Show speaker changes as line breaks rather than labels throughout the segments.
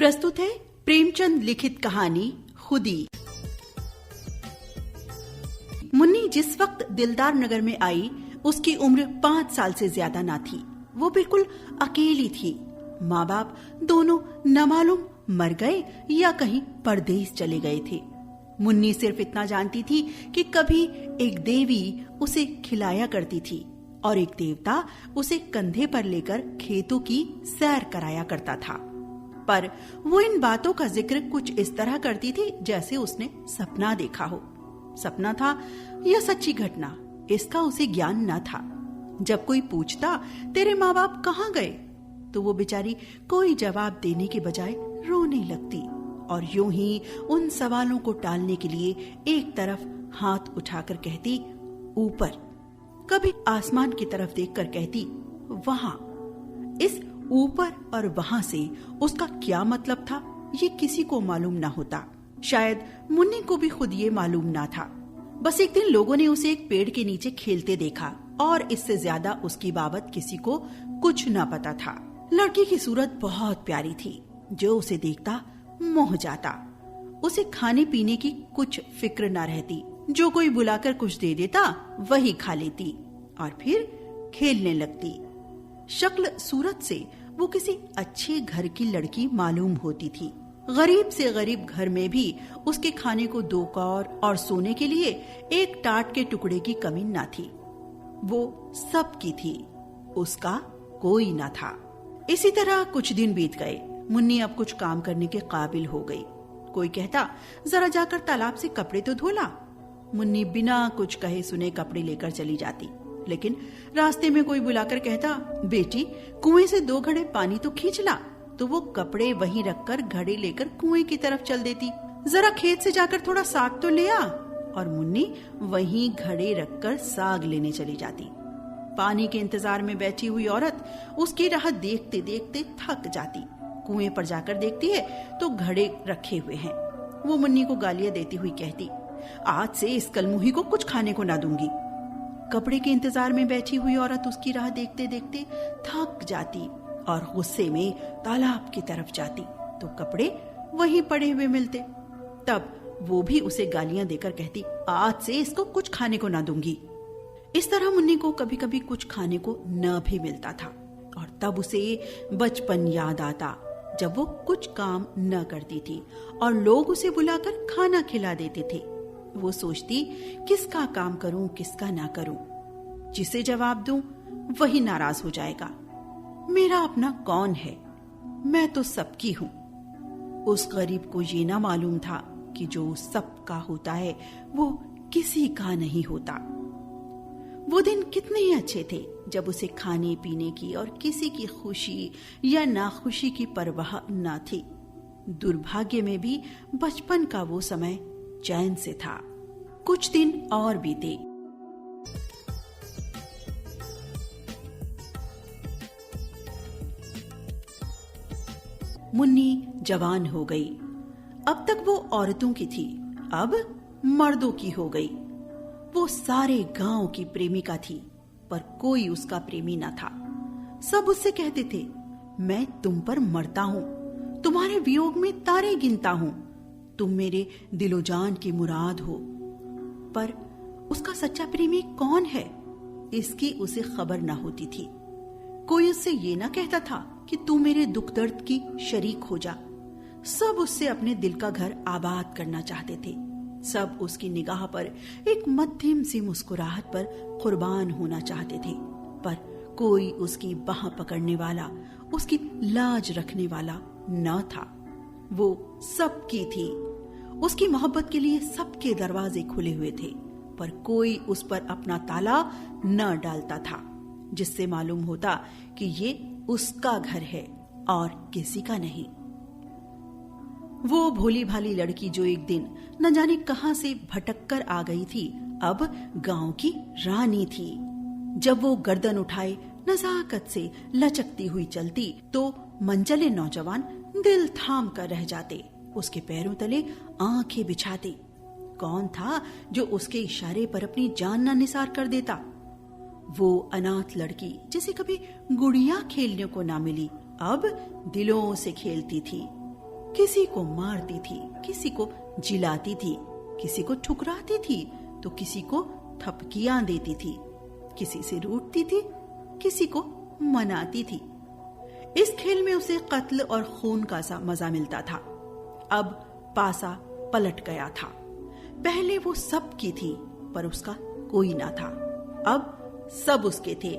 प्रस्तुत है प्रेमचंद लिखित कहानी खुदी। मुन्नी जिस वक्त दिलदार नगर में आई उसकी उम्र 5 साल से ज्यादा ना थी। वो बिल्कुल अकेली थी। माँ बाप दोनों न मालूम मर गए या कहीं परदेश चले गए थे। मुन्नी सिर्फ इतना जानती थी कि कभी एक देवी उसे खिलाया करती थी और एक देवता उसे कंधे पर लेकर खेतों की सैर कराया करता था। पर वो इन बातों का जिक्र कुछ इस तरह करती थी जैसे उसने सपना देखा हो। सपना था या सच्ची घटना, इसका उसे ज्ञान न था। जब कोई पूछता तेरे माँ बाप कहाँ गए, तो वो बेचारी कोई जवाब देने के बजाय रोने लगती और यूं ही उन सवालों को टालने के लिए एक तरफ हाथ उठाकर कहती ऊपर, कभी आसमान की तरफ देखकर कहती वहां। इस ऊपर और वहां से उसका क्या मतलब था ये किसी को मालूम ना होता। शायद मुन्नी को भी खुद ये मालूम ना था। बस एक दिन लोगों ने उसे एक पेड़ के नीचे खेलते देखा और इससे ज्यादा उसकी बाबत किसी को कुछ ना पता था। लड़की की सूरत बहुत प्यारी थी, जो उसे देखता मोह जाता। उसे खाने पीने की कुछ फिक्र ना रहती, जो कोई बुलाकर कुछ दे देता वही खा लेती और फिर खेलने लगती। शक्ल सूरत से वो किसी अच्छे घर की लड़की मालूम होती थी। गरीब से गरीब घर में भी उसके खाने को 2 कौर और सोने के लिए एक टाट के टुकड़े की कमी न थी। वो सबकी थी, उसका कोई न था। इसी तरह कुछ दिन बीत गए। मुन्नी अब कुछ काम करने के काबिल हो गई। कोई कहता जरा जाकर तालाब से कपड़े तो धो ला। मुन्नी बिना कुछ कहे सुने कपड़े लेकर चली जाती। लेकिन रास्ते में कोई बुलाकर कहता बेटी कुएं से 2 घड़े पानी तो खींच ला, तो वो कपड़े वहीं रखकर घड़े लेकर कुएं की तरफ चल देती। जरा खेत से जाकर थोड़ा साग तो ले आ, और मुन्नी वहीं घड़े रखकर साग लेने चली जाती। पानी के इंतजार में बैठी हुई औरत उसकी राह देखते देखते थक जाती। कुएं पर जाकर देखती है तो घड़े रखे हुए हैं। वो मुन्नी को गालियां देती हुई कहती आज से इस कलमुही को कुछ खाने को ना दूंगी। कपड़े के इंतजार में बैठी हुई औरत उसकी राह देखते देखते थक जाती और गुस्से में तालाब की तरफ जाती तो कपड़े वहीं पड़े हुए मिलते। तब वो भी उसे गालियां देकर कहती आज से इसको कुछ खाने को ना दूंगी। इस तरह मुन्नी को कभी कभी कुछ खाने को न भी मिलता था और तब उसे बचपन याद आता, जब वो कुछ काम न करती थी और लोग उसे बुलाकर खाना खिला देते थे। वो सोचती किसका काम करूं किसका ना करूं। जिसे जवाब दूं वही नाराज हो जाएगा। मेरा अपना कौन है, मैं तो सबकी हूं। उस गरीब को ये ना मालूम था कि जो सबका होता है वो किसी का नहीं होता। वो दिन कितने ही अच्छे थे जब उसे खाने पीने की और किसी की खुशी या नाखुशी की परवाह न थी। दुर्भाग्य में भी बचपन का वो समय चैन से था। कुछ दिन और बीते। मुन्नी जवान हो गई। अब तक वो औरतों की थी, अब मर्दों की हो गई। वो सारे गांव की प्रेमिका थी, पर कोई उसका प्रेमी न था। सब उससे कहते थे मैं तुम पर मरता हूं, तुम्हारे वियोग में तारे गिनता हूं, तुम मेरे दिलो जान की मुराद हो। पर उसका सच्चा प्रेमी कौन है, इसकी उसे खबर न होती थी। कोई उससे ये ना कहता था कि तू मेरे दुख दर्द की शरीक हो जा। सब उससे अपने दिल का घर आबाद करना चाहते थे। सब उसकी निगाह पर एक मध्यम सी मुस्कुराहट पर कुर्बान होना चाहते थे। पर कोई उसकी बाह पकड़ने वाला, उसकी लाज रखने वाला न था। वो सबकी थी। उसकी मोहब्बत के लिए सबके दरवाजे खुले हुए थे, पर कोई उस पर अपना ताला न डालता था, जिससे मालूम होता कि ये उसका घर है और किसी का नहीं। वो भोली भाली लड़की जो एक दिन न जाने कहां से भटक कर आ गई थी, अब गांव की रानी थी। जब वो गर्दन उठाए नजाकत से लचकती हुई चलती तो मंचले नौजवान दिल थाम कर रह जाते, उसके पैरों तले आंखें बिछाते। कौन था जो उसके इशारे पर अपनी जान न निसार कर देता? वो अनाथ लड़की जिसे कभी गुड़िया खेलने को ना मिली, अब दिलों से खेलती थी। किसी को मारती थी, किसी को जिलाती थी, किसी को ठुकराती थी तो किसी को थपकियां देती थी, किसी से रूठती थी, किसी को मनाती थी। इस खेल में उसे कत्ल और खून का सा मजा मिलता था। अब पासा पलट गया था। पहले वो सबकी थी पर उसका कोई ना था। अब सब उसके थे,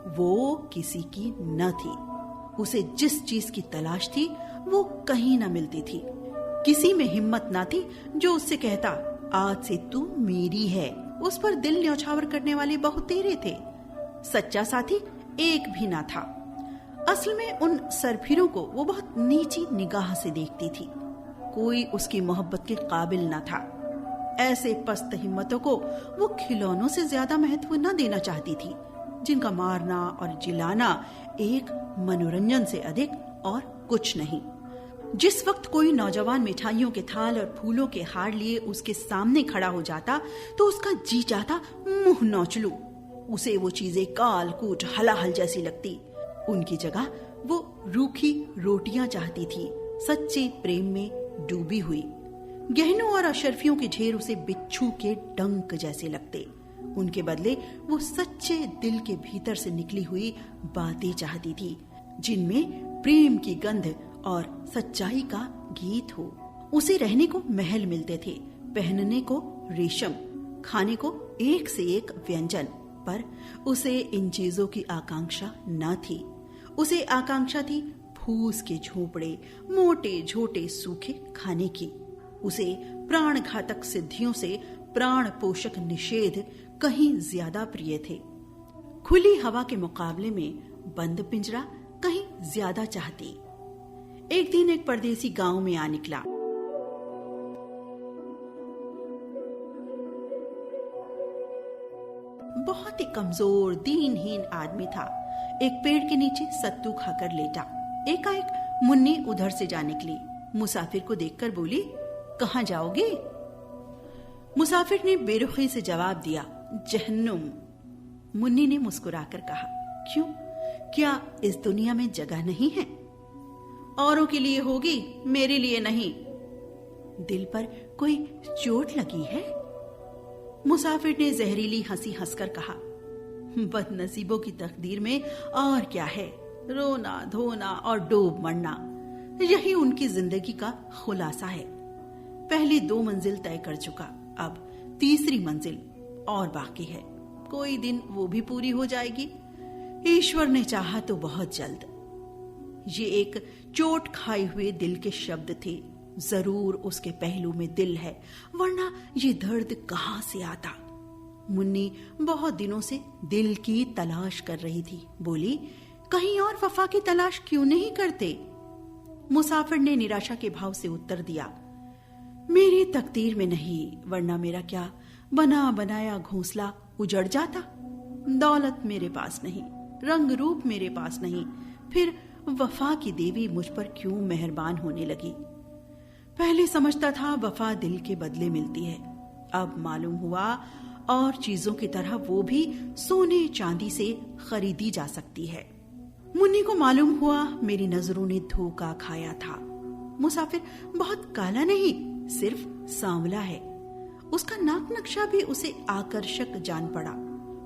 वो किसी की न थी। उसे जिस चीज की तलाश थी वो कहीं न मिलती थी। किसी में हिम्मत ना थी जो उससे कहता, आज से तू मेरी है। उस पर दिल न्यौछावर करने वाले बहुतेरे थे, सच्चा साथी एक भी ना था। असल में उन सरफिरों को वो बहुत नीची निगाह से देखती थी। कोई उसकी मोहब्बत के काबिल न था। ऐसे पस्त हिम्मतों को वो खिलौनों से ज्यादा महत्व न देना चाहती थी, जिनका मारना और जिलाना एक मनोरंजन से अधिक और कुछ नहीं। जिस वक्त कोई नौजवान मिठाइयों के थाल और फूलों के हार लिए उसके सामने खड़ा हो जाता तो उसका जी चाहता मुंह नोच लूं। उसे वो चीजें काल कूट हलाहल जैसी लगती। उनकी जगह वो रूखी रोटियां चाहती थी, सच्चे प्रेम में डूबी हुई। गहनों और अशर्फियों के ढेर उसे बिच्छू के डंक जैसे लगते। उनके बदले वो सच्चे दिल के भीतर से निकली हुई बातें चाहती थी, जिनमें प्रेम की गंध और सच्चाई का गीत हो। उसे रहने को महल मिलते थे, पहनने को रेशम, खाने को एक से एक व्यंजन, पर उसे इन चीजों की आकांक्षा न थी। उसे आकांक्षा थी फूस के झोपड़े, मोटे झोटे सूखे खाने की। उसे प्राण घातक सिद्धियों से प्राण पोषक निषेध कहीं ज्यादा प्रिय थे। खुली हवा के मुकाबले में बंद पिंजरा कहीं ज्यादा चाहती। एक दिन एक परदेसी गांव में आ निकला। बहुत ही कमजोर दीनहीन आदमी था। एक पेड़ के नीचे सत्तू खाकर लेटा। एकाएक मुन्नी उधर से जा निकली। मुसाफिर को देखकर बोली, कहाँ जाओगे? मुसाफिर ने बेरुखी से जवाब दिया, जहन्नुम। मुन्नी ने मुस्कुराकर कहा, क्यों? क्या इस दुनिया में जगह नहीं है? औरों के लिए होगी, मेरे लिए नहीं। दिल पर कोई चोट लगी है? मुसाफिर ने जहरीली हंसी हंसकर कहा, बदनसीबों की तकदीर में और क्या है, रोना धोना और डूब मरना, यही उनकी जिंदगी का खुलासा है। पहली 2 मंजिल तय कर चुका, अब तीसरी मंजिल और बाकी है। कोई दिन वो भी पूरी हो जाएगी, ईश्वर ने चाहा तो बहुत जल्द। ये एक चोट खाए हुए दिल के शब्द थे। जरूर उसके पहलू में दिल है, वरना ये दर्द कहाँ से आता। मुन्नी बहुत दिनों से दिल की तलाश कर रही थी। बोली, कहीं और वफा की तलाश क्यों नहीं करते? मुसाफिर ने निराशा के भाव से उत्तर दिया, मेरी तकदीर में नहीं, वरना मेरा क्या बना बनाया घोंसला उजड़ जाता। दौलत मेरे पास नहीं, रंग रूप मेरे पास नहीं, फिर वफा की देवी मुझ पर क्यों मेहरबान होने लगी? पहले समझता था वफा दिल के बदले मिलती है, अब मालूम हुआ और चीजों की तरह वो भी सोने चांदी से खरीदी जा सकती है। मुन्नी को मालूम हुआ मेरी नजरों ने धोखा खाया था। मुसाफिर बहुत काला नहीं, सिर्फ सांवला है। उसका नाक नक्शा भी उसे आकर्षक जान पड़ा।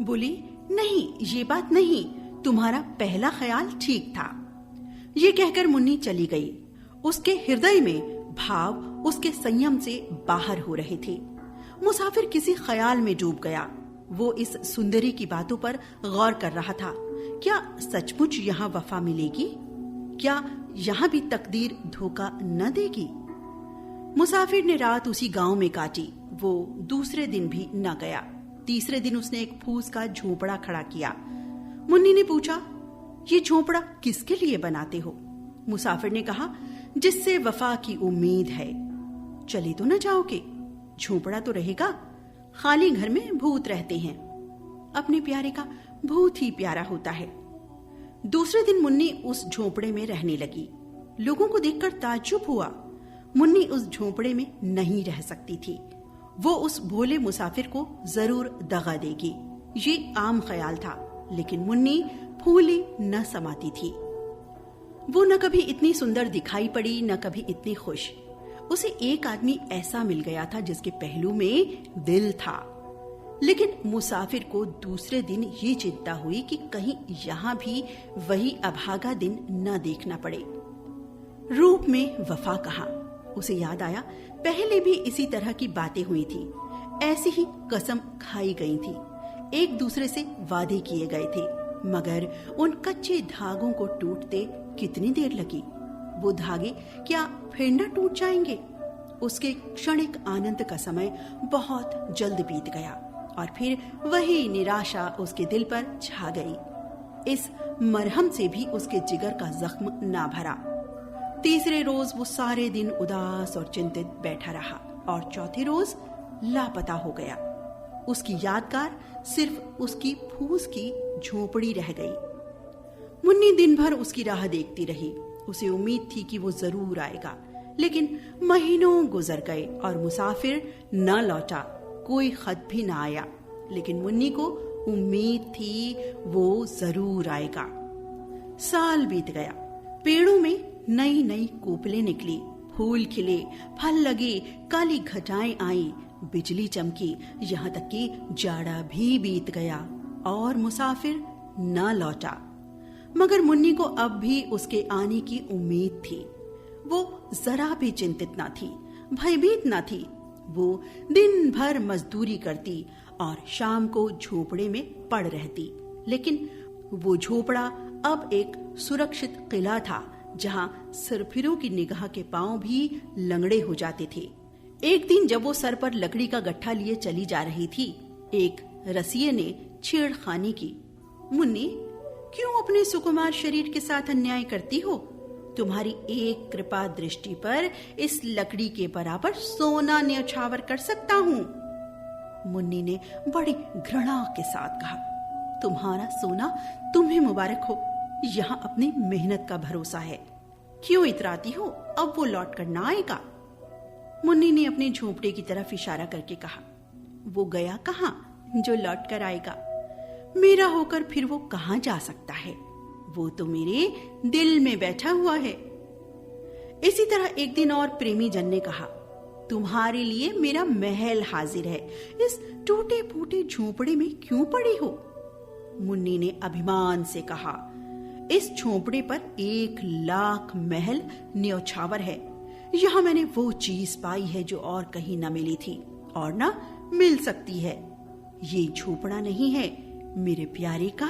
बोली, नहीं, ये बात नहीं, तुम्हारा पहला ख्याल ठीक था। ये कहकर मुन्नी चली गई। उसके हृदय में भाव उसके संयम से बाहर हो रहे थे। मुसाफिर किसी ख्याल में डूब गया। वो इस सुंदरी की बातों पर गौर कर रहा था। क्या सचमुच यहाँ वफा मिलेगी? क्या यहाँ भी तकदीर धोखा न देगी? मुसाफिर ने रात उसी गांव में काटी। वो दूसरे दिन भी न गया। तीसरे दिन उसने एक फूस का झोपड़ा खड़ा किया। मुन्नी ने पूछा, ये झोपड़ा किसके लिए बनाते हो? मुसाफिर ने कहा, जिससे वफा की उम्मीद है। चले तो न जाओगे? झोपड़ा तो रहेगा, खाली घर में भूत रहते हैं। अपने प्यारे का भूत ही प्यारा होता है। दूसरे दिन मुन्नी उस झोपड़े में रहने लगी। लोगों को देखकर ताज्जुब हुआ। मुन्नी उस झोपड़े में नहीं रह सकती थी। वो उस भोले मुसाफिर को जरूर दगा देगी, ये आम ख्याल था। लेकिन मुन्नी फूली न समाती थी। वो न कभी इतनी सुंदर दिखाई पड़ी, न कभी इतनी खुश। उसे एक आदमी ऐसा मिल गया था जिसके पहलू में दिल था। लेकिन मुसाफिर को दूसरे दिन ये चिंता हुई कि कहीं यहाँ भी वही अभागा दिन न देखना पड़े। रूप में वफा कहाँ। उसे याद आया पहले भी इसी तरह की बातें हुई थी, ऐसी ही कसम खाई गई थी, एक दूसरे से वादे किए गए थे, मगर उन कच्चे धागों को टूटते कितनी देर लगी। वो धागे क्या फिर न टूट जाएंगे? उसके क्षणिक आनंद का समय बहुत जल्द बीत गया और फिर वही निराशा उसके दिल पर छा गई। इस मरहम से भी उसके जिगर का जख्म ना भरा। तीसरे रोज वो सारे दिन उदास और चिंतित बैठा रहा और चौथे रोज लापता हो गया। उसकी यादगार सिर्फ उसकी फूस की झोपड़ी रह गई। मुन्नी दिन भर उसकी राह देखती रही। उसे उम्मीद थी कि वो जरूर आएगा, लेकिन महीनों गुजर गए और मुसाफिर न लौटा, कोई खत भी न आया। लेकिन मुन्नी को उम्मीद थी वो जरूर आएगा। साल बीत गया। पेड़ों में नई नई कोपलें निकली, फूल खिले, फल लगे, काली घटाएं आई, बिजली चमकी, यहाँ तक कि जाड़ा भी बीत गया और मुसाफिर न लौटा। मगर मुन्नी को अब भी उसके आने की उम्मीद थी। वो जरा भी चिंतित न थी, भयभीत न थी। वो दिन भर मजदूरी करती और शाम को झोपड़े में पड़ रहती। लेकिन वो झोपड़ा अब एक सुरक्षित किला था, जहां सरफिरों की निगाह के पांव भी लंगड़े हो जाते थे। एक दिन जब वो सर पर लकड़ी का गट्ठा लिए चली जा रही थी, एक रसिये ने छेड़खानी की। मुन्नी, क्यों अपने सुकुमार शरीर के साथ अन्याय करती हो? तुम्हारी एक कृपा दृष्टि पर इस लकड़ी के बराबर सोना न्यौछावर कर सकता हूँ। मुन्नी ने बड़ी घृणा के साथ कहा, तुम्हारा सोना तुम्हें मुबारक हो, यहाँ अपनी मेहनत का भरोसा है। क्यों इतराती हो? अब वो लौट कर ना आएगा। मुन्नी ने अपने झोपड़े की तरफ इशारा करके कहा, वो गया कहाँ जो लौट कर आएगा? मेरा होकर फिर वो कहाँ जा सकता है? वो तो मेरे दिल में बैठा हुआ है। इसी तरह एक दिन और प्रेमी जन ने कहा, तुम्हारे लिए मेरा महल हाजिर है, इस टूटे फूटे झोपड़े में क्यों पड़ी हो? मुन्नी ने अभिमान से कहा, इस झोपड़े पर 1,00,000 महल न्यौछावर है। यहाँ मैंने वो चीज पाई है जो और कहीं न मिली थी और न मिल सकती है। ये झोपड़ा नहीं है, मेरे प्यारे का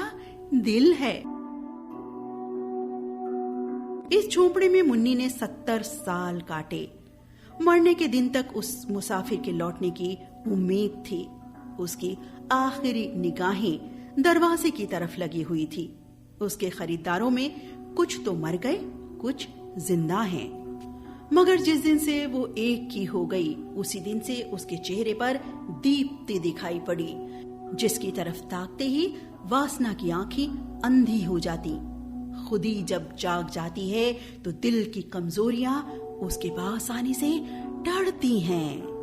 दिल है। इस झोपड़े में मुन्नी ने 70 साल काटे। मरने के दिन तक उस मुसाफिर के लौटने की उम्मीद थी। उसकी आखिरी निगाहें दरवाजे की तरफ लगी हुई थी। उसके खरीदारों में कुछ तो मर गए, कुछ जिंदा हैं। मगर जिस दिन से वो एक की हो गई, उसी दिन से उसके चेहरे पर दीप्ति दिखाई पड़ी, जिसकी तरफ ताकते ही वासना की आंखें अंधी हो जाती। खुदी जब जाग जाती है तो दिल की कमजोरियां उसके पास आने से डरती हैं।